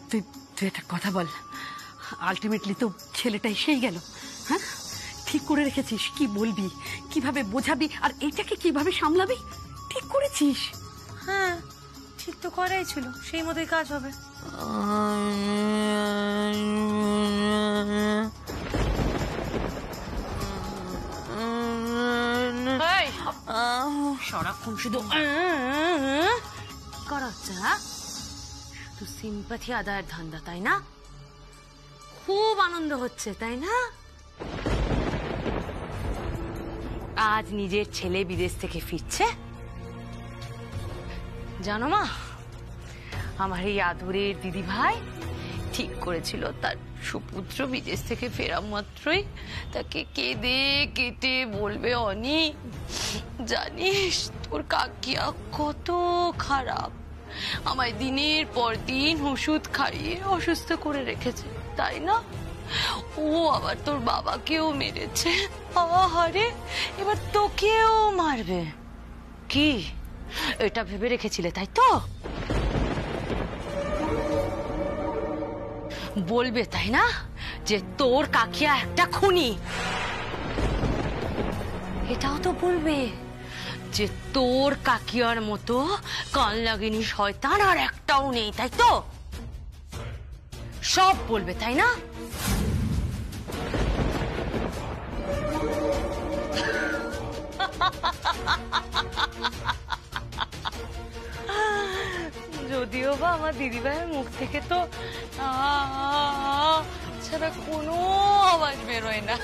তুই তুই একটা কথা বল, আলটিমেটলি তো ছেলেটা এসেই গেল। হ্যাঁ, ঠিক করে রেখেছিস? কি বলবি, কিভাবে বোঝাবি, আর এটাকে কিভাবে সামলাবি? ঠিক করেছিস? হ্যাঁ, ঠিক তো করাই ছিল, সেই মতোই কাজ হবে। সারাক্ষণ শুধু করা হচ্ছে। হ্যাঁ, শুধু সিম্প্যাথি আদায়ের ধান্দা, তাই না? খুব আনন্দ হচ্ছে, তাই না? আজ নিজের ছেলে বিদেশ থেকে ফিরছে। জানো মা, আমার এই আদরের দিদি ভাই ঠিক করেছিল তার সুপুত্র বিদেশ থেকে ফেরা মাত্রই তাকে কেঁদে কেটে বলবে, অনি জানিস তোর কাকিয়া কত খারাপ, আমায় দিনের পর দিন ওষুধ খাইয়ে অসুস্থ করে রেখেছে, তাই না? ও আবার তোর বাবাকেও মেরেছে, আহারে এবার তোকেও মারবে। কি এটা ভেবে রেখেছিলে, তাই তো? বলবে তাই না যে তোর কাকিয়া একটা খুনি? এটাও তো বলবে যে তোর কাকিয়ার মতো কান লাগেনি শয়তান আর একটাও নেই, তাই তো? সব বলবে, তাই না? যদিও বা আমার দিদিভাইয়ের মুখ থেকে তো ছাড়া কোনো আওয়াজ বেরোয় না।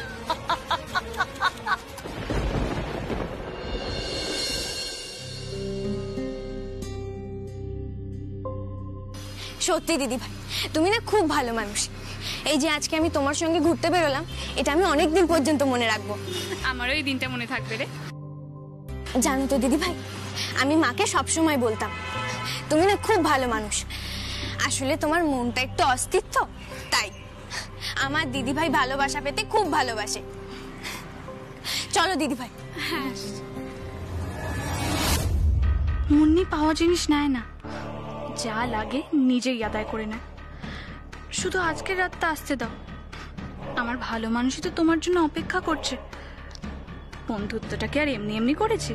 সত্যি দিদি ভাই, তুমি না খুব ভালো মানুষ। এই যে আজকে আমি তোমার সঙ্গে ঘুরতে বেরোলাম, এটা আমি অনেক দিন পর্যন্ত মনে রাখবো। আমারও এই দিনটা মনে থাকবে রে। জানো তো দিদি ভাই, আমি মাকে সবসময় বলতাম তুমি না খুব ভালো মানুষ। আসলে তোমার মনটা একটু অস্থির তো, তাই আমার দিদি ভাই ভালোবাসা পেতে খুব ভালোবাসে। চলো দিদি ভাই। হ্যাঁ, মুন্নি পাওয়া জিনিস নেয় না, যা লাগে নিজেই আদায় করে নেয়। শুধু আজকের রাতটা আসতে দাও, আমার ভালো মানুষই তো তোমার জন্য অপেক্ষা করছে। বন্ধুত্বটাকে আর এমনি এমনি করেছি,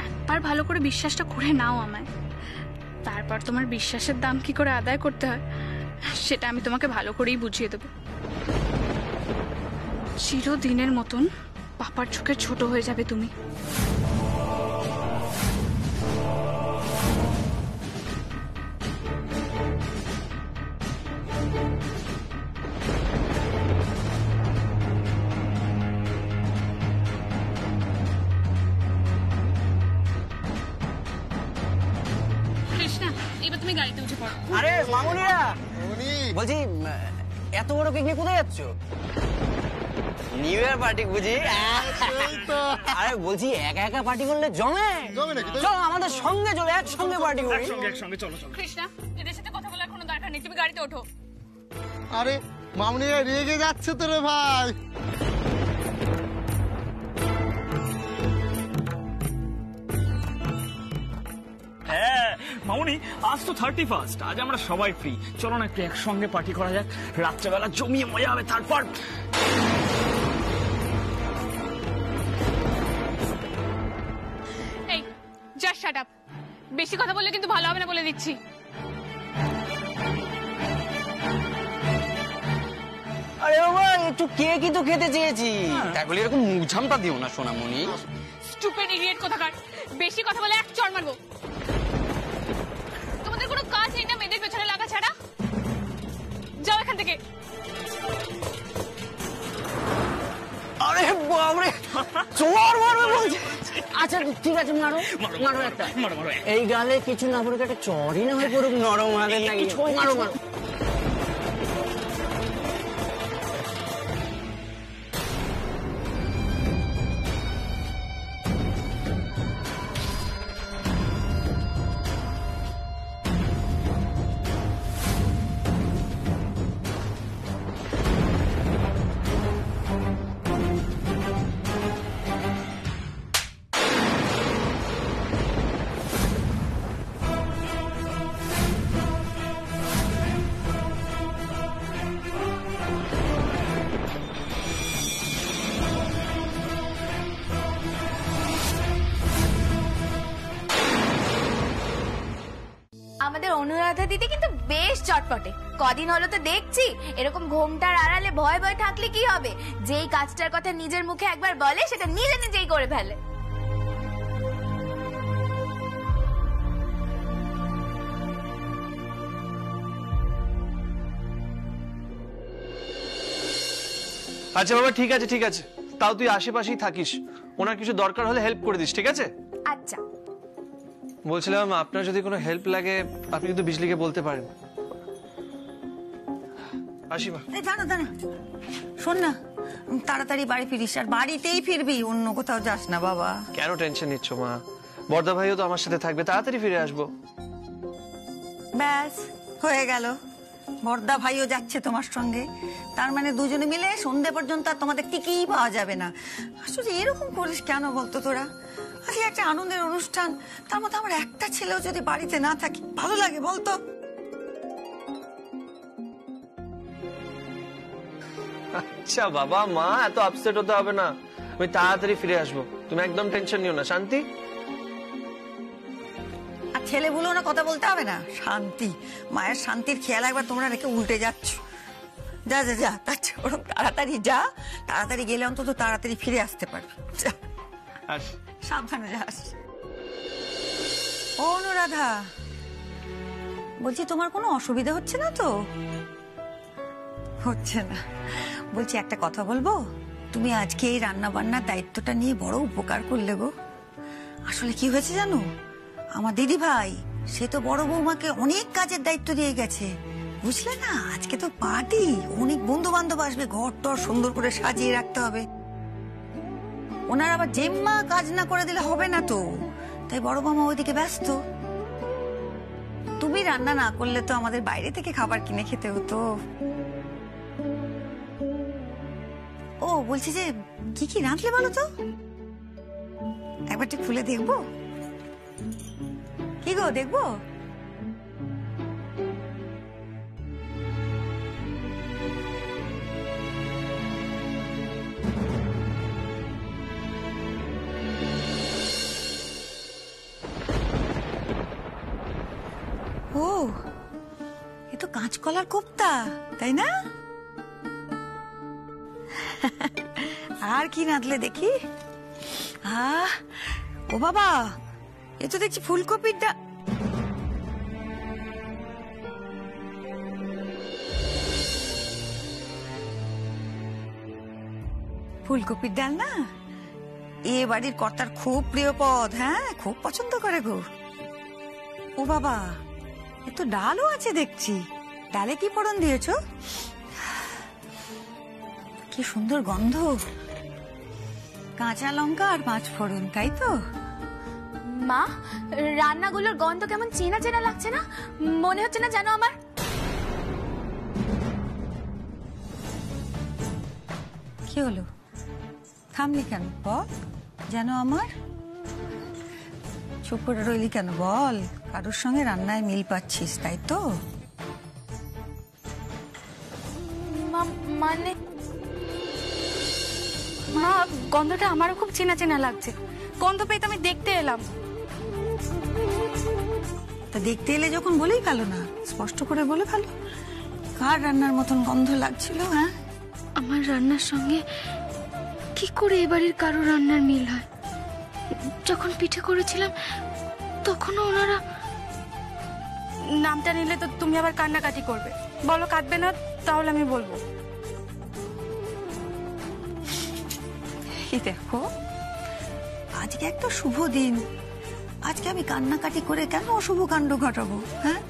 একবার ভালো করে বিশ্বাসটা করে নাও আমায়, তারপর তোমার বিশ্বাসের দাম কি করে আদায় করতে হয় সেটা আমি তোমাকে ভালো করেই বুঝিয়ে দেবো। চিরদিনের মতন পাপার চোখে ছোট হয়ে যাবে তুমি। এবার তুমি গাড়িতে উঠে পড়ো। আরে মামুনিরা, বলছি এত বড় পিকনিক কোথায় যাচ্ছ? নিউ ইয়ার পার্টি বুঝি? আরে বলছি একা একা পার্টি করলে জমে নাকি? চলো আমাদের সঙ্গে চলো, একসঙ্গে পার্টি করি। একসঙ্গে চলো। কৃষ্ণা, এদের সাথে কথা বলার কোনো দরকার নেই, তুমি গাড়িতে ওঠো। আরে মামুনিরা রেগে যাচ্ছে তো রে ভাই। হ্যাঁ মামুনি, আজ তো 31st, আজ আমরা সবাই ফ্রি, চলো না একটু একসঙ্গে পার্টি করা যাক, রাত্রেবেলা জমিয়ে মজা হবে। তারপর এই জাস্ট শাট আপ, বেশি কথা বললে কিন্তু ভালো হবে না বলে দিচ্ছি। আরে বাবা, একটু কেকই তো খেতে চেয়েছি, তাই বলে এরকম মুখ ঝামটা দিও না সোনামণি। স্টুপিড ইডিয়েট কোথাকার, বেশি কথা বলে এক চড় মারবো। তোমাদের কোনো কাজ নেই না মেয়েদের পেছনে লাগা ছাড়া? যাও এখান থেকে। আরে বাবরে, চোর মারবে বলছে। আচ্ছা ঠিক আছে, মারো মারো একটা। এই গালে কিছু না পড়ুক, একটা চরই না হয়ে পড়ুক, নরম হাতের নাকি। মারো মারো। আমাদের অনুরাধা দিদি কিন্তু বেশ চটপটে। কদিন হলো তো দেখছি, এরকম ঘোমটার আড়ালে ভয় ভয় থাকলে কি হবে, যেই কাজটার কথা নিজের মুখে একবার বলে সেটা নিজে নিজেই করে ফেলে। আচ্ছা বাবা, ঠিক আছে ঠিক আছে, তাও তুই আশেপাশেই থাকিস, ওনার কিছু দরকার হলে হেল্প করে দিস, ঠিক আছে? আচ্ছা। বলছিলাম আপনার যদি কোনো হেল্প লাগে আপনি কিন্তু বিজলিকে বলতে পারেন। আসি মা। দাঁড়া দাঁড়া, শোন না, তাড়াতাড়ি বাড়ি ফিরিস, আর বাড়িতেই ফিরবি, অন্য কোথাও যাস না বাবা। কেন টেনশন নিচ্ছ মা? বর্দা ভাইও তো আমার সাথে থাকবে, তাড়াতাড়ি ফিরে আসবো। ব্যাস হয়ে গেল, বর্দা ভাইও যাচ্ছে তোমার সঙ্গে, তার মানে দুজনে মিলে সন্ধে পর্যন্ত আর তোমাদের টিকেই পাওয়া যাবে না। আসলে এরকম করিস কেন বলতো তোরা? আজকে একটা আনন্দের অনুষ্ঠান, তার মধ্যে আমার একটা ছেলেও যদি বাড়িতে না থাকে ভালো লাগে বলতো? আচ্ছা বাবা, মা এত আপসেট হতে হবে না, আমি তাড়াতাড়ি ফিরে আসবো, তুমি একদম টেনশন নিও না। শান্তি? আর ছেলেগুলো না কথা বলতে হবে না, শান্তি, মায়ের শান্তির খেয়াল একবার তোমরা রেখে উল্টে যাচ্ছ। যা যা যা, তার চেয়ে বরং তাড়াতাড়ি যা, তাড়াতাড়ি গেলে অন্তত তাড়াতাড়ি ফিরে আসতে পারবি। যা, সাবধানে যাস। ও অনুরাধা, বলছি তোমার কোনো অসুবিধা হচ্ছে না তো? হচ্ছে না? বলছি একটা কথা বলবো, তুমি আজকে এই রান্না বান্নার দায়িত্বটা নিয়ে বড় উপকার করলে গো। আসলে কি হয়েছে জানো, আমার দিদি ভাই সে তো বড় বৌমাকে অনেক কাজের দায়িত্ব দিয়ে গেছে, বুঝলে না? আজকে তো পার্টি, অনেক বন্ধু বান্ধব আসবে, ঘর টর সুন্দর করে সাজিয়ে রাখতে হবে। ওনার আবার জেম্মা কাজ না করে দিলে হবে না তো, তাই বড় বৌমা ওইদিকে ব্যস্ত। তুমি রান্না না করলে তো আমাদের বাইরে থেকে খাবার কিনে খেতে হতো। ও বলছি যে কি কি রাঁধলে বলো তো, একবার একটু খুলে দেখবো? কি গো দেখবো? ও, এ তো কাঁচকলার কোপ্তা, তাই না? আর কি রাঁধলে দেখি? ও বাবা, এ তো দেখছি ফুলকপির ডাল। ফুলকপির ডাল না এ বাড়ির কর্তার খুব প্রিয় পদ, হ্যাঁ খুব পছন্দ করে গো। ও বাবা, এ তো ডালও আছে দেখছি, ডালে কি ফোড়ন দিয়েছো? কি সুন্দর গন্ধ, কাঁচা লঙ্কা আর 5 ফোড়ন, তাই তো? মা, রান্নাগুলোর গন্ধ কেমন চেনা চেনা লাগছে না? মনে হচ্ছে না যেন আমার। কি হলো, থামলি কেন? বল, যেন আমার। চুপ করে রইলি কেন বল? কারোর সঙ্গে রান্নায় মিল পাচ্ছিস, তাই তো? মানে মা, গন্ধটা আমারও খুব চেনা চেনা লাগছে, গন্ধ পেয়ে তো আমি দেখতে এলাম। তা দেখতে এলে যখন বলেই ফেলো না, স্পষ্ট করে বলে ফেলো, কার রান্নার মতন গন্ধ লাগছিল? হ্যাঁ, আমার রান্নার সঙ্গে কি করে এবারের কারো রান্নার মিল হয়? যখন পিঠে করেছিলাম তখনও ওনারা। নামটা নিলে তো তুমি আবার কান্নাকাটি করবে, বলো কাঁদবে না, তাহলে আমি বলবো। এই দেখো, আজকে একটা শুভ দিন, আজকে আমি কান্নাকাটি করে কেন অশুভ কাণ্ড ঘটাবো? হ্যাঁ,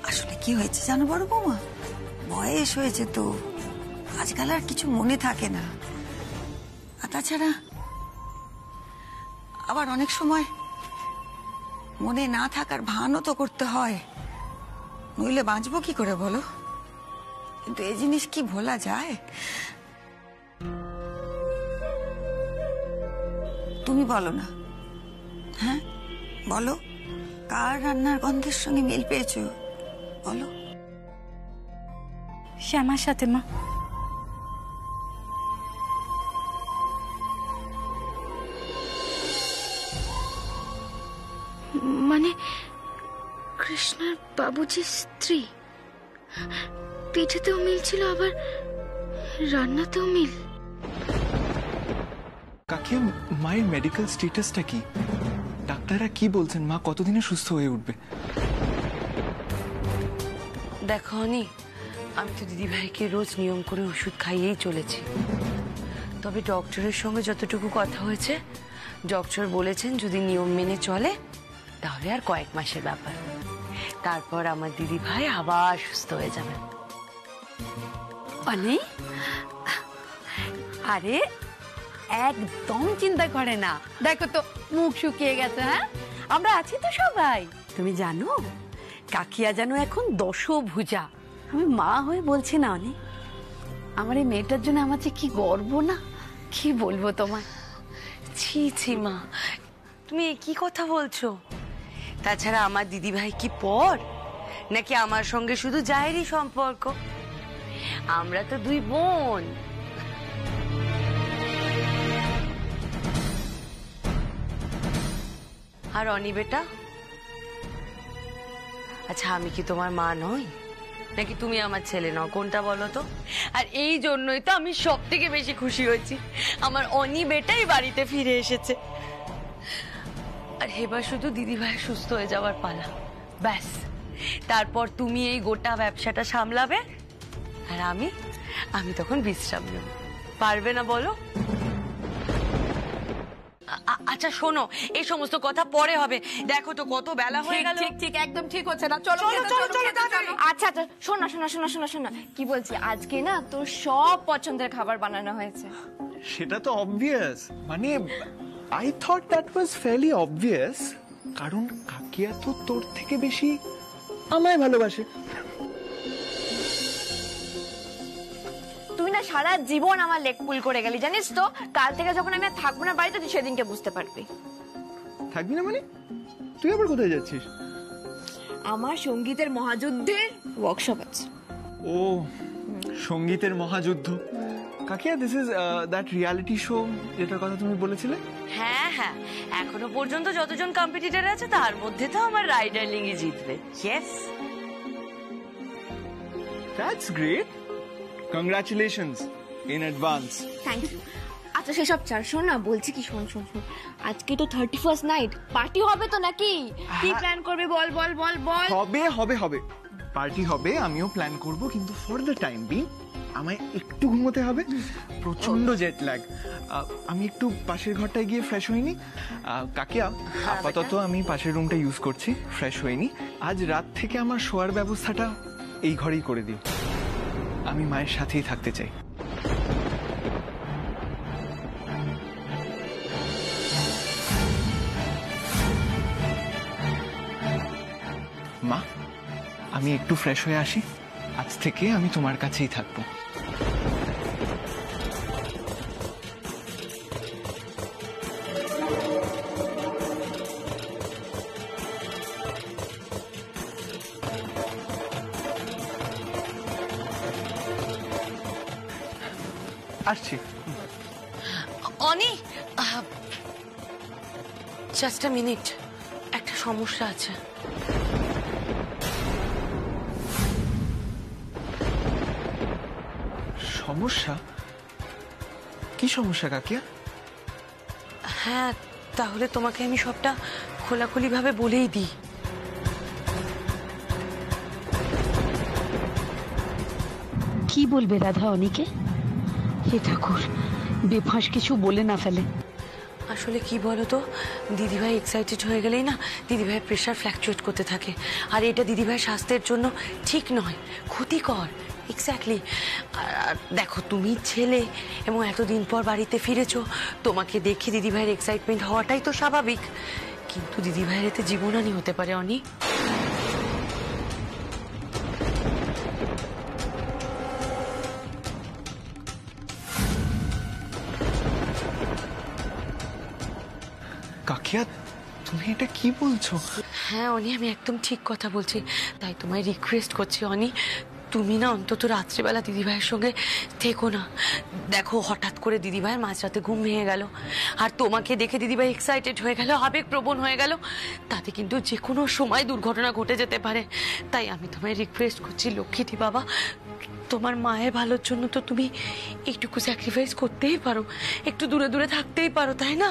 আসলে কি হয়েছে জানো বড় বৌমা, বয়স হয়েছে তো, আজকাল আর কিছু মনে থাকে না। আর তাছাড়া আবার অনেক সময় মনে না থাকার ভানও তো করতে হয়, নইলে বাঁচবো কি করে বলো? কিন্তু এই জিনিস কি ভোলা যায়? তুমি বলো না, হ্যাঁ বলো, কার রান্নার গন্ধের সঙ্গে মিল পেয়েছো বলো? শ্যামার সাথে মা। মানে কৃষ্ণার বাবুজির স্ত্রী, পিঠেতেও মিল ছিল, আবার রান্নাতেও মিল। কাকিয়া, মায়ের মেডিকেল স্ট্যাটাসটা কি? ডাক্তাররা কি বলছেন? মা কতদিনে সুস্থ হয়ে উঠবে? দেখো অনি, আমি তো দিদিভাইকে রোজ নিয়ম করে ওষুধ খাইয়েই চলেছি। তবে ডক্টরের সঙ্গে যতটুকু কথা হয়েছে, ডক্টর বলেছেন যদি নিয়ম মেনে চলে তাহলে আর কয়েক মাসের ব্যাপার, তারপর আমার দিদিভাই আবার সুস্থ হয়ে যাবে। অনি, আরে একদম চিন্তা করে না, দেখো তো মুখ শুকিয়ে গেছে। হ্যাঁ, আমরা আছি তো সবাই। তুমি জানো কাকিয়া যেন এখন দশভুজা। আমি মা হয়ে বলছি না অনি, আমার এই মেয়েটার জন্য আমার যে কি গর্ব না, কি বলবো তোমায়। ছি ছি মা, তুমি কি কথা বলছো? তাছাড়া আমার দিদিভাই কি পর, নাকি আমার সঙ্গে শুধু জাহেরি সম্পর্ক? আমরা তো দুই বোন। আর অনি বেটা, আচ্ছা আমি কি তোমার মা নই, নাকি তুমি আমার ছেলে নও? কোনটা বলো তো? আর এই জন্যই তো আমি সব থেকে বেশি খুশি হয়েছি আমার অনি বেটাই বাড়িতে ফিরে এসেছে। আর এবার শুধু দিদিভাই সুস্থ হয়ে যাওয়ার পালা, ব্যাস। তারপর তুমি এই গোটা ব্যবসাটা সামলাবে, আর আমি তখন বিশ্রাম নেব। পারবে না বলো? আচ্ছা শোনো, এই সমস্ত কথা পরে হবে। দেখো তো কত বেলা হয়ে গেল। ঠিক ঠিক একদম ঠিক হচ্ছে না। চলো চলো চলো। আচ্ছা আচ্ছা, শোনো শোনো শোনো শোনো শোনো, কি বলছি, আজকে না তোর সব পছন্দের খাবার বানানো হয়েছে। সেটা তো অবভিয়াস, মানে I thought that was fairly obvious, কারণ কাকিয়া তো তোর থেকে বেশি আমায় ভালোবাসে। তুই না সারা জীবন আমার লেগ পুল করে গেলি, জানিস তো? কাল থেকে যখন আমি আর থাকবো না বাড়িতে, তুই সেদিনকে বুঝতে পারবি। থাকবি না মানে? তুই আবার কোথায় যাচ্ছিস? আমার সঙ্গীতের মহাযুদ্ধের ওয়ার্কশপ আছে। ও, সঙ্গীতের মহাযুদ্ধ। কাকিয়া, this is that reality show যেটার কথা তুমি বলেছিলে? হ্যাঁ হ্যাঁ, এখনো পর্যন্ত যতজন কম্পিটিটর আছে তার মধ্যে তো আমার রাইডারলিংই জিতবে। Yes, that's great, congratulations in advance. Thank you. আচ্ছা সেসব ছাড়, শোন না, বলছি কি, শোন শোন শোন, আজকে তো 31st নাইট, পার্টি হবে তো নাকি? কি প্ল্যান করবে বল বল বল বল। হবে হবে হবে, পার্টি হবে, আমিও প্ল্যান করব, কিন্তু ফর দ্য টাইম বিং আমায় একটু ঘুমোতে হবে, প্রচন্ড জেট ল্যাগ। আমি একটু পাশের ঘরটায় গিয়ে ফ্রেশ হইনি। কাকিয়া, আপাতত আমি পাশের রুমটা ইউজ করছি, ফ্রেশ হইনি। আজ রাত থেকে আমার শোয়ার ব্যবস্থাটা এই ঘরেই করে দিও, আমি মায়ের সাথেই থাকতে চাই। মা, আমি একটু ফ্রেশ হয়ে আসি, আজ থেকে আমি তোমার কাছেই থাকবো। আসছি। অনি, জাস্ট আ মিনিট, একটা সমস্যা আছে। সমস্যা? কি সমস্যা কাকিয়া? হ্যাঁ, তাহলে তোমাকে আমি সবটা খোলাখুলি ভাবে বলেই দিই। কি বলবে রাধা অনিকে? হে ঠাকুর, বেফাঁস কিছু বলে না ফেলে। আসলে কি বলতো, দিদিভাই এক্সাইটেড হয়ে গেলেই না দিদিভাইয়ের প্রেশার ফ্ল্যাকচুয়েট করতে থাকে, আর এটা দিদিভাইয়ের স্বাস্থ্যের জন্য ঠিক নয়, ক্ষতিকর। এক্স্যাক্টলি। দেখো, তুমি ছেলে এবং এতদিন পর বাড়িতে ফিরেছো, তোমাকে দেখে দিদিভাইয়ের এক্সাইটমেন্ট হওয়াটাই তো স্বাভাবিক, কিন্তু দিদিভাইয়ের এতে জীবনহানি হতে পারে অনি। কাকিয়া, তুমি এটা কি বলছো? হ্যাঁ অনি, আমি একদম ঠিক কথা বলছি, তাই তোমায় রিকোয়েস্ট করছি অনি, তুমি না অন্তত রাত্রিবেলা দিদিভাইয়ের সঙ্গে থেকো না। দেখো হঠাৎ করে দিদিভাইয়ের মাঝরাতে ঘুম ভেঙে গেল, আর তোমাকে দেখে দিদিভাই এক্সাইটেড হয়ে গেল, আবেগপ্রবণ হয়ে গেল, তাতে কিন্তু যে কোনো সময় দুর্ঘটনা ঘটে যেতে পারে। তাই আমি তোমায় রিকোয়েস্ট করছি লক্ষ্মীটি বাবা, তোমার মায়ের ভালোর জন্য তো তুমি একটুকু স্যাক্রিফাইস করতেই পারো, একটু দূরে দূরে থাকতেই পারো, তাই না?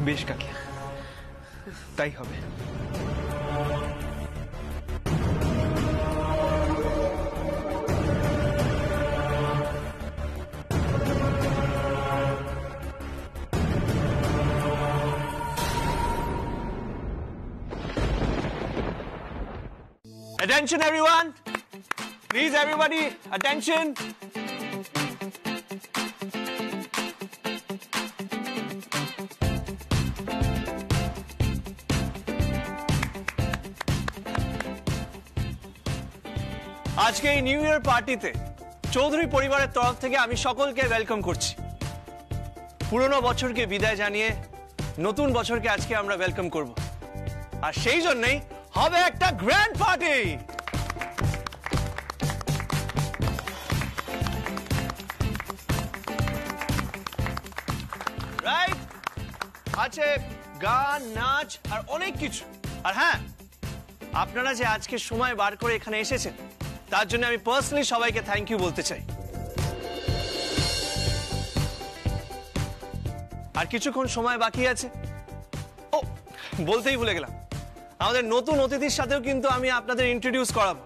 বেশ কাকি, তাই হবে। Attention everyone! Please everybody, attention! আজকে এই নিউ ইয়ার পার্টিতে চৌধুরী পরিবারের তরফ থেকে আমি সকলকে ওয়েলকাম করছি। পুরনো বছরকে বিদায় জানিয়ে নতুন বছরকে আজকে আমরা ওয়েলকাম করব, আর সেই জন্যই হবে একটা গ্র্যান্ড পার্টি। রাইট, আছে গান, নাচ আর অনেক কিছু। আর হ্যাঁ, আপনারা যে আজকে সময় বার করে এখানে এসেছেন তার জন্য আমি পার্সোনালি সবাইকে থ্যাংক ইউ বলতে চাই। আর কিছুক্ষণ সময় বাকি আছে। ও, বলতেই ভুলে গেলাম, আমাদের নতুন অতিথির সাথেও কিন্তু আমি আপনাদের ইন্ট্রোডিউস করাবো।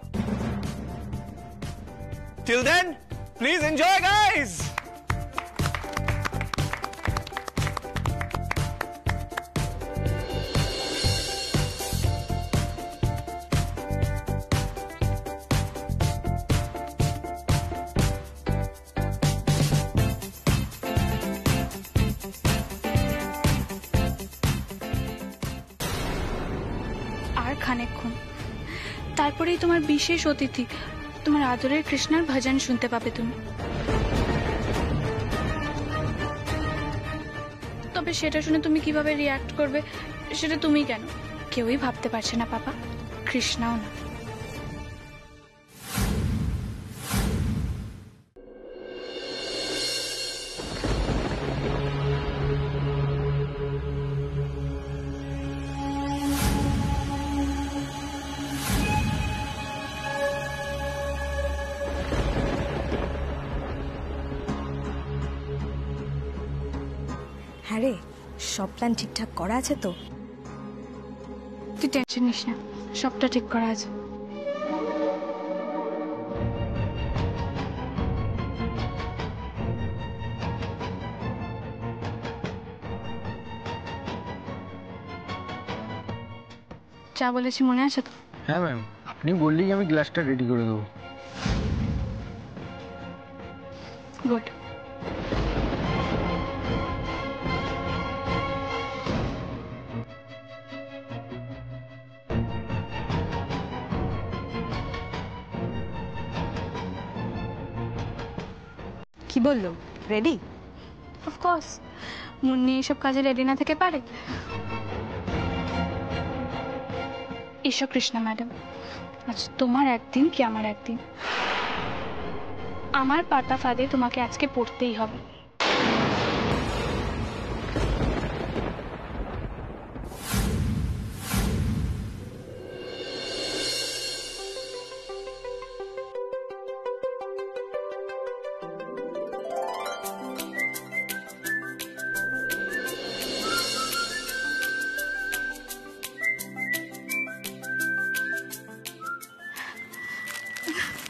Till then please enjoy guys. খানিকক্ষণ, তারপরেই তোমার বিশেষ অতিথি, তোমার আদরের কৃষ্ণার ভজন শুনতে পাবে তুমি। তবে সেটা শুনে তুমি কিভাবে রিয়াক্ট করবে সেটা তুমি কেন, কেউই ভাবতে পারছে না বাবা, কৃষ্ণাও না। হ্যাঁ রে, সব প্ল্যান ঠিকঠাক করা আছে তো? তুই টেনশন নিস না, সবটা ঠিক করা আছে। যা বলেছি মনে আছে তো? হ্যাঁ ম্যাম, আপনি বললেই আমি গ্লাসটা রেডি করে দেবো। গুড। কি বললো, রেডি? অফকোর্স, মুন্নি এইসব কাজে রেডি না থেকে পারে? এসো কৃষ্ণা ম্যাডাম, আজ তোমার একদিন কি আমার একদিন, আমার পাতা ফাঁদে তোমাকে আজকে পড়তেই হবে।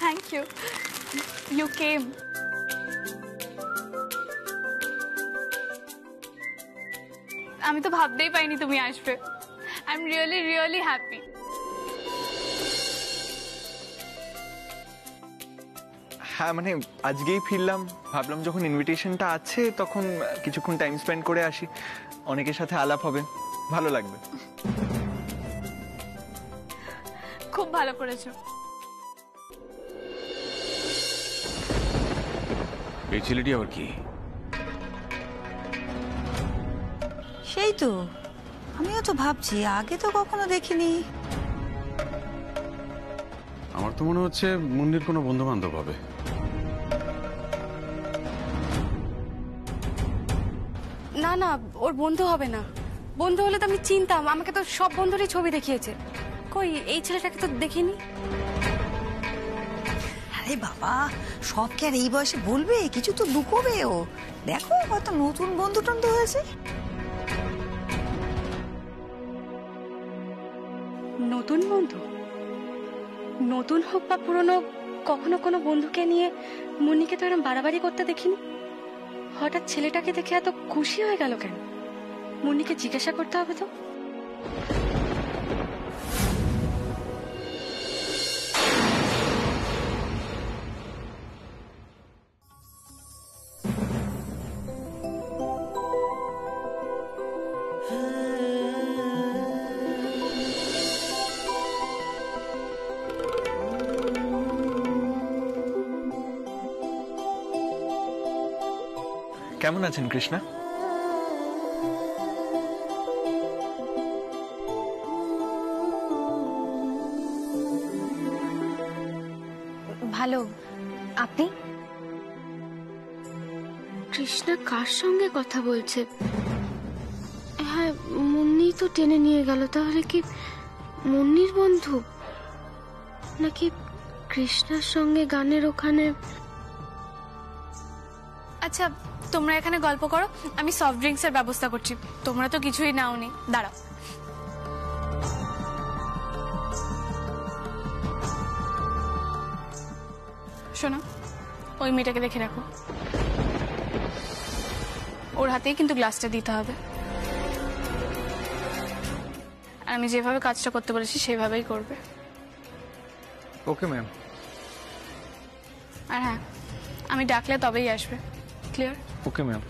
Thank you. You came. আমি তো ভাবতেই পাইনি তুমি আসবে। I am really, really happy. হ্যাঁ মানে আজকেই ফিরলাম, ভাবলাম যখন ইনভিটেশনটা আছে তখন কিছুক্ষণ টাইম স্পেন্ড করে আসি, অনেকের সাথে আলাপ হবে, ভালো লাগবে। খুব ভালো করেছো। এই ছেলেটি আবার কি? তো, আমিও তো ভাবছি আগে তো কখনো দেখিনি। আমার তো মনে হচ্ছে মুন্নির কোনো বন্ধু বান্ধব হবে। না না, ওর বন্ধু হবে না। বন্ধু হলে তো আমি চিনতাম, আমাকে তো সব বন্ধুরই ছবি দেখিয়েছে। কই এই ছেলেটাকে তো দেখিনি। আরে বাবা, সব কি আর এই বয়সে বলবে? কিছু তো লুকোবে ও। দেখো হয়তো নতুন বন্ধু টন্ধু হয়েছে। নতুন বন্ধু? নতুন হোক বা পুরনো, কখনো কোনো বন্ধুকে নিয়ে মুন্নিকে তো এরকম বাড়াবাড়ি করতে দেখিনি। হঠাৎ ছেলেটাকে দেখে এত খুশি হয়ে গেল কেন? মুন্নিকে জিজ্ঞাসা করতে হবে তো। কেমন আছেন কৃষ্ণা? ভালো। আপনি? কৃষ্ণা কার সঙ্গে কথা বলছে? হ্যাঁ, মুন্নি তো টেনে নিয়ে গেল। তাহলে কি মুন্নির বন্ধু, নাকি কৃষ্ণার সঙ্গে গানের ওখানে? আচ্ছা, তোমরা এখানে গল্প করো, আমি সফট ড্রিঙ্কস এর ব্যবস্থা করছি। তোমরা তো কিছুই নাওনি। দাঁড়াও। শোনো, ওই মেয়েটাকে দেখে রাখো। ওর হাতেই কিন্তু গ্লাসটা দিতে হবে। আর আমি যেভাবে কাজটা করতে বলেছি সেভাবেই করবে। Okay ma'am. আর হ্যাঁ, আমি ডাকলে তবেই আসবে। Clear? Okay ma'am.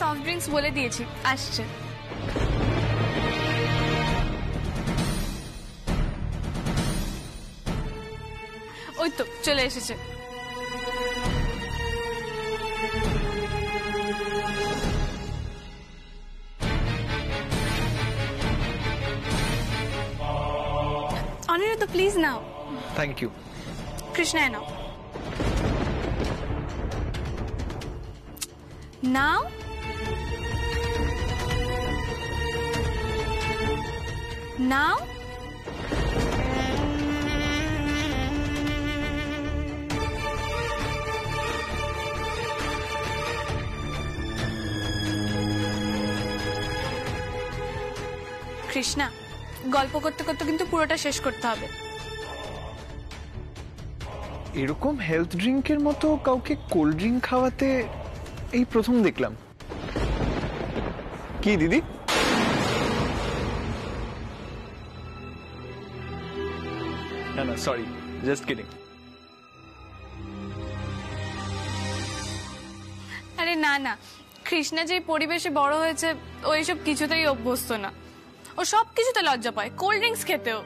Soft drinks বলে দিয়েছি, আসছে। ওই তো চলে এসেছে। অনিরুদ্ধ, প্লিজ নাও। Thank you. কৃষ্ণায় নাও। নাও। নাও। কৃষ্ণা, গল্প করতে করতে কিন্তু পুরোটা শেষ করতে হবে। এরকম হেলথ ড্রিঙ্কের মতো কাউকে কোল্ড ড্রিঙ্ক খাওয়াতে এই প্রথম দেখলাম। কি দিদি? না না, সরি, জাস্ট কিডিং। আরে না না, কৃষ্ণা যে পরিবেশে বড় হয়েছে ও এইসব কিছুতেই অভ্যস্ত না। ও সব কিছুতে লজ্জা পায়, কোল্ড ড্রিঙ্কস খেতেও।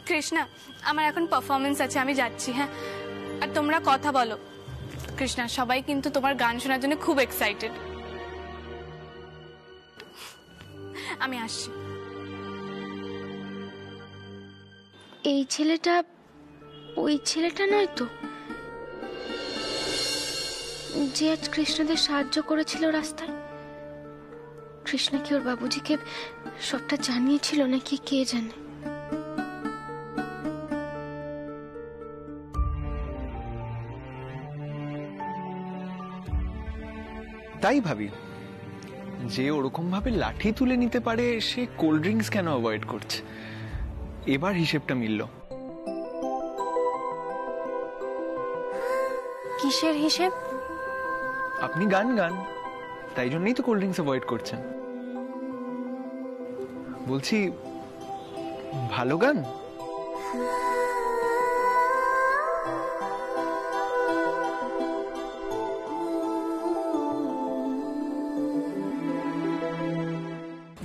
কৃষ্ণা, আমার এখন পারফরমেন্স আছে, আমি যাচ্ছি। হ্যাঁ, আর তোমরা কথা বলো। কৃষ্ণা, সবাই কিন্তু তোমার গান শোনার জন্য খুব এক্সাইটেড। আমি আসছি। এই ছেলেটা ওই ছেলেটা নয় তো, যে আজ কৃষ্ণদের সাহায্য করেছিল রাস্তায়? কৃষ্ণ কি ওর বাবুজিকে সবটা জানিয়েছিল নাকি কে জানে। তাই ভাবি, যে ওরকম ভাবে লাঠি তুলে নিতে পারে সে কোল্ড ড্রিঙ্কস কেন অ্যাভয়েড করছে? এবার হিসেবটা মিলল। কিসের হিসেব? আপনি গান গান, তাই জন্যই তো কোল্ড ড্রিঙ্কস অ্যাভয়েড করছেন। বলছি, ভালো গান?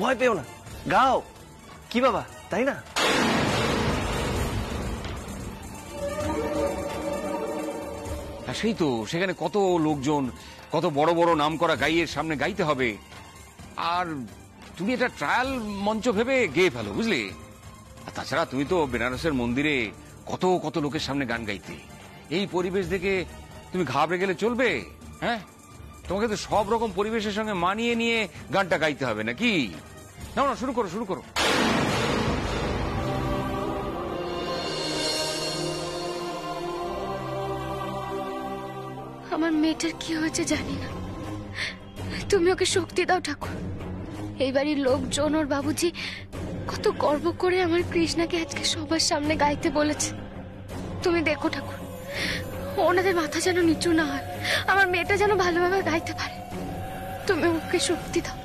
ভয় পেও না, গাও। কি বাবা, তাই না? সেই তো, সেখানে কত লোকজন, কত বড় বড় নাম করা গাইয়ের সামনে গাইতে হবে। আর তুমি এটা ট্রায়াল মঞ্চ ভেবে গেয়ে ফেলো, বুঝলে? আর তাছাড়া তুমি তো বেনারসের মন্দিরে কত কত লোকের সামনে গান গাইতে। এই পরিবেশ দেখে তুমি ঘাবড়ে গেলে চলবে? হ্যাঁ, তোমাকে তো সব রকম পরিবেশের সঙ্গে মানিয়ে নিয়ে গানটা গাইতে হবে, নাকি? না না, শুরু করো, শুরু করো। আমার মেয়েটার কি হয়েছে জানি না, তুমি ওকে শক্তি দাও ঠাকুর। এই বাড়ির লোকজন, ওর বাবুজি কত গর্ব করে আমার কৃষ্ণাকে আজকে সবার সামনে গাইতে বলেছে। তুমি দেখো ঠাকুর, ওনাদের মাথা যেন নিচু না হয়, আমার মেয়েটা যেন ভালোভাবে গাইতে পারে। তুমি ওকে শক্তি দাও।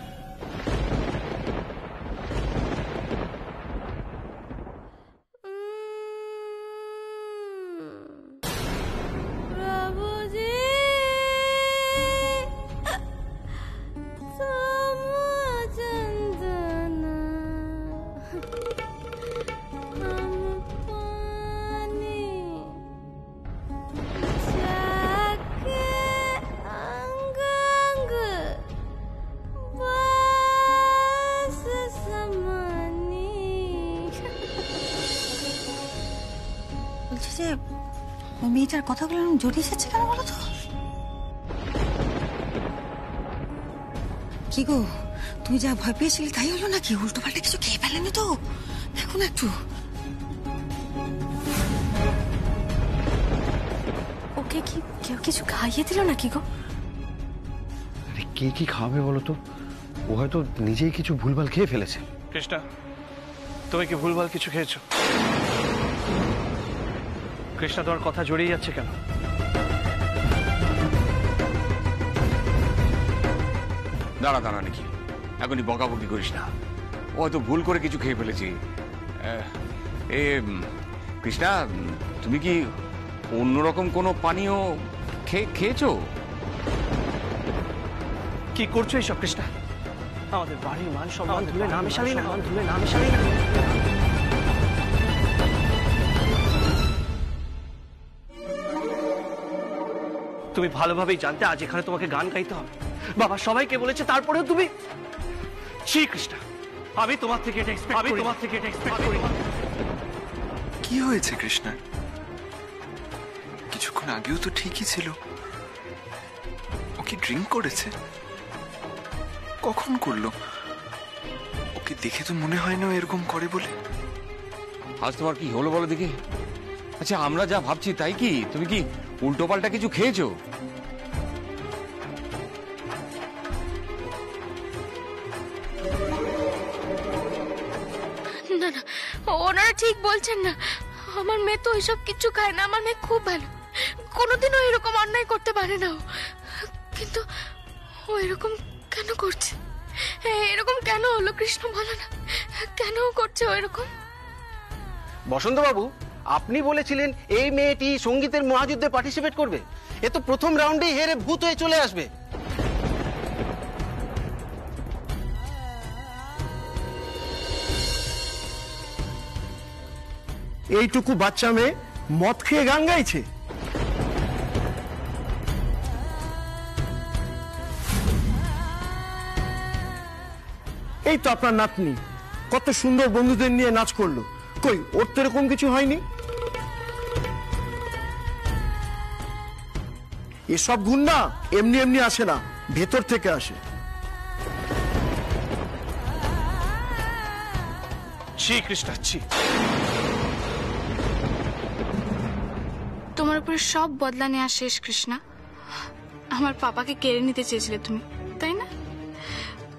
বলছি যে ওই মেয়েটার কথাগুলো জড়িয়ে যাচ্ছে কেন বলো তো? কি গো, তুমি যা ভয় পেয়েছিলে তাই হলো নাকি? উল্টো পাল্টা কিছু খেয়ে ফেলেনি তো? দেখো না একটু। ওকে কি কেউ কিছু খাইয়ে দিল নাকি গো? কে কি খাওয়াবে বলো তো? ও হয়তো নিজেই কিছু ভুলভাল খেয়ে ফেলেছে। কৃষ্ণা, তুমি কি ভুলভাল কিছু খেয়েছো? কৃষ্ণা তোমার কথা জড়িয়ে যাচ্ছে কেন? দাঁড়া দাঁড়া নাকি, এখনই বকাবকি করিস না। ও হয়তো ভুল করে কিছু খেয়ে ফেলেছি। কৃষ্ণা, তুমি কি অন্যরকম কোনো পানীয় খেয়েছো? কি করছো এইসব কৃষ্ণা? আমাদের বাড়ির মান সম্মান ধুলে না মেশাবি না, ধুলে না মেশাবি না। তুমি ভালোভাবেই জানতে আজ এখানে তোমাকে গান গাইতে হবে। বাবা সবাইকে বলেছে, তারপরেও তুমি। ছি কৃষ্ণা, আমি তোমার থেকে এটা এক্সপেক্ট করি। কি হয়েছে কৃষ্ণার? কিছুক্ষণ আগেও তো ঠিকই ছিল। ও কি ড্রিঙ্ক করেছে? কখন করলো? ওকে দেখে তো মনে হয় না এরকম করে বলে। আজ তোমার কি হলো বলো দেখি। আচ্ছা, আমরা যা ভাবছি তাই কি? তুমি কি উল্টো পাল্টা কিছু খেয়েছো? না না, ওনারা ঠিক বলছেন না। আমার মেয়ে তো ওইসব কিছু খায় না। আমার মেয়ে খুব ভালো, কোনোদিনও এরকম অন্যায় করতে পারে না। কিন্তু ও এরকম কেন করছে? এরকম কেন হলো কৃষ্ণ, বলো না, কেন করছে ও এরকম? বসন্ত বাবু, আপনি বলেছিলেন এই মেয়েটি সঙ্গীতের মহাযুদ্ধে পার্টিসিপেট করবে। এ তো প্রথম রাউন্ডেই হেরে ভূত হয়ে চলে আসবে। এইটুকু বাচ্চা মেয়ে মদ খেয়ে গান গাইছে। এই তো আপনার নাতনি কত সুন্দর বন্ধুদের নিয়ে নাচ করলো। কই, ওর তো এরকম কিছু হয়নি। এসব গুণ না এমনি এমনি আসে না, ভেতর থেকে আসে। ছি কৃষ্ণা, ছি। তোমার উপরে সব বদলা নেওয়া শেষ কৃষ্ণা। আমার পাপাকে কেড়ে নিতে চেয়েছিলে তুমি, তাই না?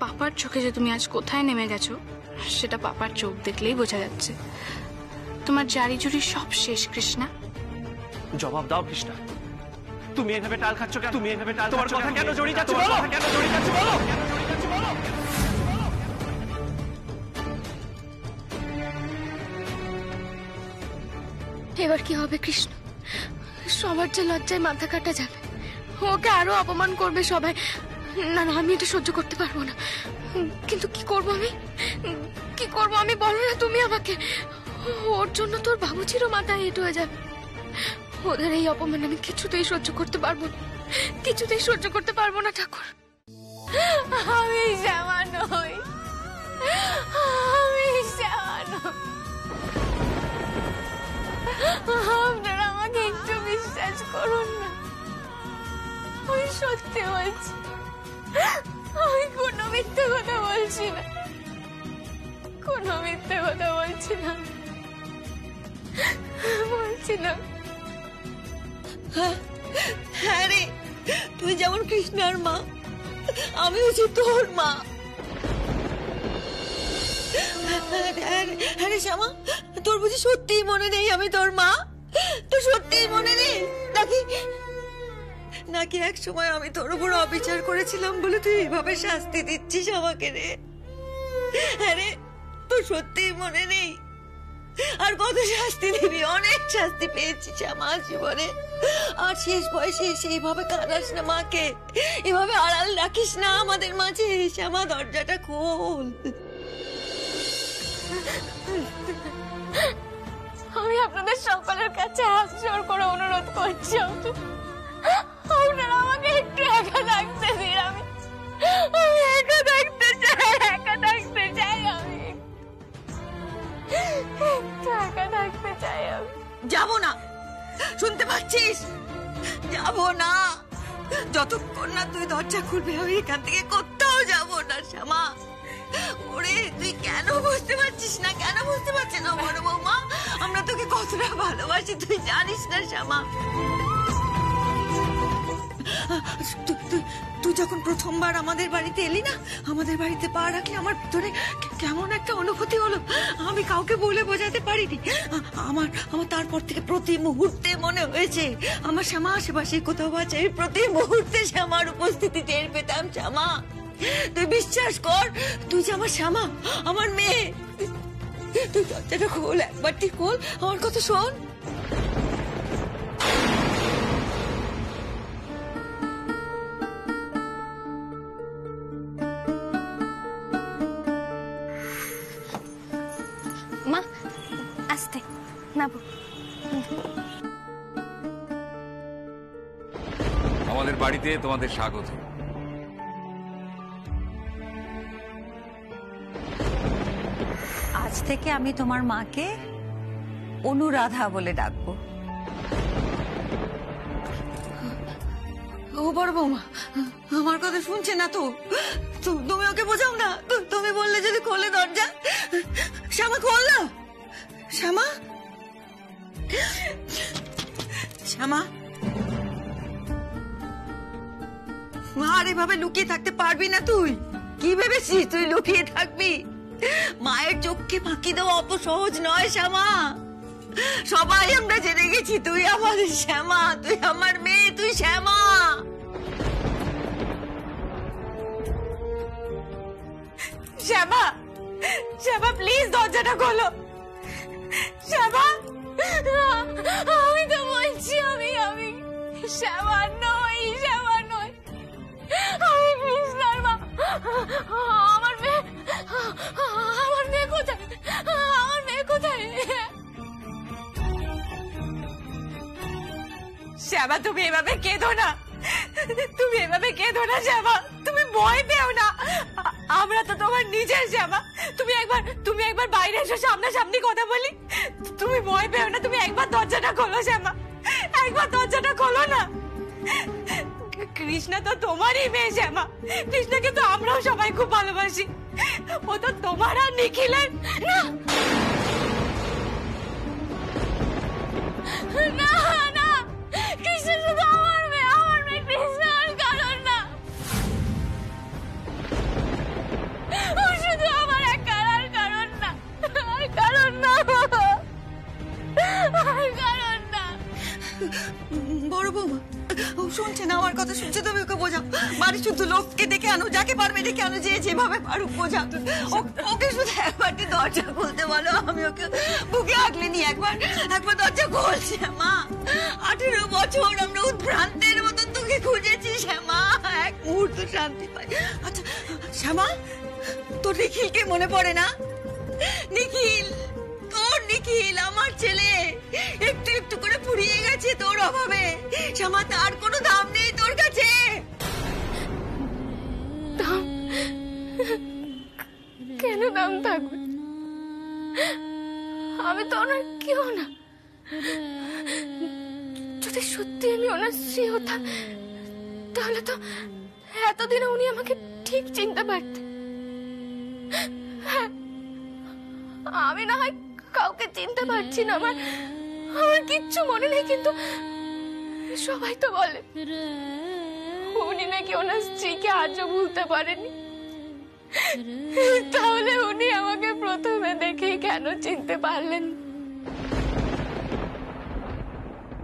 পাপার চোখে যে তুমি আজ কোথায় নেমে গেছো সেটা পাপার চোখ দেখলেই বোঝা যাচ্ছে। তোমার জারি জুরি সব শেষ কৃষ্ণা। জবাব দাও কৃষ্ণা, তুমি এভাবে টাল খাচ্ছ কেন? তুমি এভাবে টাল তোমার কথা কেন জড়িয়ে যাচ্ছে বলো? কেন জড়িয়ে যাচ্ছে বলো? কেন জড়িয়ে যাচ্ছে বলো? এবার কি হবে কৃষ্ণ? সবার যে লজ্জায় মাথা কাটা যাবে, ওকে আরো অপমান করবে সবাই। না না, আমি এটা সহ্য করতে পারবো না। কিন্তু কি করবো আমি? কি করবো আমি, বলো না তুমি আমাকে। ওর জন্য তোর বাবুচিরও মাথা হেঁট হয়ে যাবে। ওদের এই অপমান আমি কিছুতেই সহ্য করতে পারবো না, কিছুতেই সহ্য করতে পারবো না ঠাকুর। আমি শ্যামা নই, আমি শ্যামা নই। আপনারা আমাকে একটু বিশ্বাস করুন না, আমি সত্যি বলছি, আমি কোনো মিথ্যে কথা বলছি না, কোনো মিথ্যে কথা বলছি না, বলছি না। হ্যাঁ রে, তুই যেমন কৃষ্ণার মা, আমি হচ্ছি তোর মা। হ্যাঁ রে শ্যামা, তোর বুঝি সত্যিই মনে নেই আমি তোর মা? তোর সত্যিই মনে নেই নাকি? নাকি এক সময় আমি তোর উপর অবিচার করেছিলাম বলে তুই এইভাবে শাস্তি দিচ্ছিস আমাকে রে? হ্যাঁ রে, তোর সত্যিই মনে নেই? আর কত শাস্তি দিবি? অনেক শাস্তি পেয়েছিস আমার জীবনে। আর শেষ বয়সে সেইভাবে কাঁদাস না মাকে, এভাবে আড়াল রাখিস না আমাদের মাঝে। শ্যামা, দরজাটা খোল। আমি আপনাদের সকলের কাছে হাত জোড় করে অনুরোধ করছি, আপনারা আমাকে একটু একা থাকতে দিন। আমি একা থাকতে চাই, একা থাকতে চাই, আমি একটু একা থাকতে চাই। আমি যাবো না, শুনতে পাচ্ছিস? যাবো না, যতক্ষণ না তুই দরজা খুলবি আমি এখান থেকে কোথাও যাবো না শ্যামা। ওরে, তুই কেন বুঝতে পারছিস না? কেন বুঝতে পারছিস না বড় বৌমা? আমরা তোকে কতটা ভালোবাসি তুই জানিস না শ্যামা। তুই যখন প্রথমবার আমাদের বাড়িতে এলি না, আমাদের বাড়িতে পা রাখলে আমার ভিতরে কেমন একটা অনুভূতি হলো, আমি কাউকে বলে বোঝাতে পারিনি। আমার তারপর থেকে প্রতি মুহূর্তে মনে হয়েছে আমার শ্যামা আশেপাশে কোথাও আছে। আমি প্রতি মুহূর্তে শ্যামার উপস্থিতি টের পেতাম। শ্যামা, তুই বিশ্বাস কর, তুই যে আমার শ্যামা, আমার মেয়ে। তুই দরজাটা খোল, একবার তুই খোল, আমার কথা শোন। মা, আস্তে নাবো। আমাদের বাড়িতে তোমাদের স্বাগত। আজ থেকে আমি তোমার মাকে অনুরাধা বলে ডাকবো। ও বড় বৌমা, আমার কথা শুনছে না তো? তুমি ওকে বোঝাও না। তুমি বললে যদি খোলে দরজা। শ্যামা, খোল না। শ্যামা, শ্যামা, মা আর এভাবে লুকিয়ে থাকতে পারবি না। তুই কি ভেবেছিস তুই লুকিয়ে থাকবি? মায়ের চোখকে ফাঁকি দেওয়া অত সহজ নয় শ্যামা। সবাই আমরা জেনে গেছি তুই আমাদের শ্যামা, তুই আমার মেয়ে, তুই শ্যামা। শ্যামা, শ্যামা প্লিজ দরজাটা খোলো। শ্যামা, আমি তো বলছি আমি শ্যামা নই, শ্যামা নই, আমি কৃষ্ণার মা। আমার মেয়ে কোথায়? আমার মেয়ে কোথায়? শ্যামা, তুমি এভাবে কেঁদো না, তুমি এভাবে কেঁদো না শ্যামা, তুমি ভয় পেও না। আমরা তো তোমার নিজের শ্যামা। তুমি একবার বাইরে এসো, সামনাসামনি কথা বলি। তুমি ভয় পেও না, তুমি একবার দরজাটা খোলো শ্যামা, একবার দরজাটা খোলো না। কৃষ্ণা তো তোমারই মেয়ে শ্যামা, কৃষ্ণাকে তো আমরাও সবাই খুব ভালোবাসি। ও তো তোমার আর নিখিলের না না না কৃষ্ণ শুধু আমার মেয়ে কৃষ্ণ আর কারণ না ও শুধু আমার একার আর কারণ না আর কারণ না আর কারণ না বড় বৌমা ও শুনছে না, আমার কথা শুনছে, তুমি ওকে বোঝাও। বাড়ি শুধু লোককে ডেকে আনো, যাকে পারবে ডেকে আনো, যে যেভাবে পারুক বোঝাও। ওকে শুধু একবারটি দরজা খুলতে বলো, আমি ওকে বুকে আগলে নিয়ে একবার দরজা খুলছে। মা 18 বছর আমরা উদ্ভ্রান্তের মতন তোকে খুঁজেছি শ্যামা, এক মুহূর্ত শান্তি পাই। আচ্ছা শ্যামা, তোর নিখিলকে মনে পড়ে না? নিখিল, তোর নিখিল আমার ছেলে, একটু একটু করে ফুরিয়ে গেছে তোর অভাবে। শ্যামা, তার কোনো দাম নেই তোর কাছে। কেন দাম থাকবে? আমি তো ওনার কেউ না। যদি সত্যি আমি ওনার স্ত্রী হতাম, তাহলে তো এতদিনে উনি আমাকে ঠিক চিনতে পারতেন। আমি না হয় কাউকে চিনতে পারছি না, আমার কিচ্ছু মনে নেই, কিন্তু সবাই তো বলে উনি নাকি ওনার স্ত্রীকে আজও ভুলতে পারেনি। তাহলে উনি আমাকে প্রথমে দেখেই কেন চিনতে পারলেন?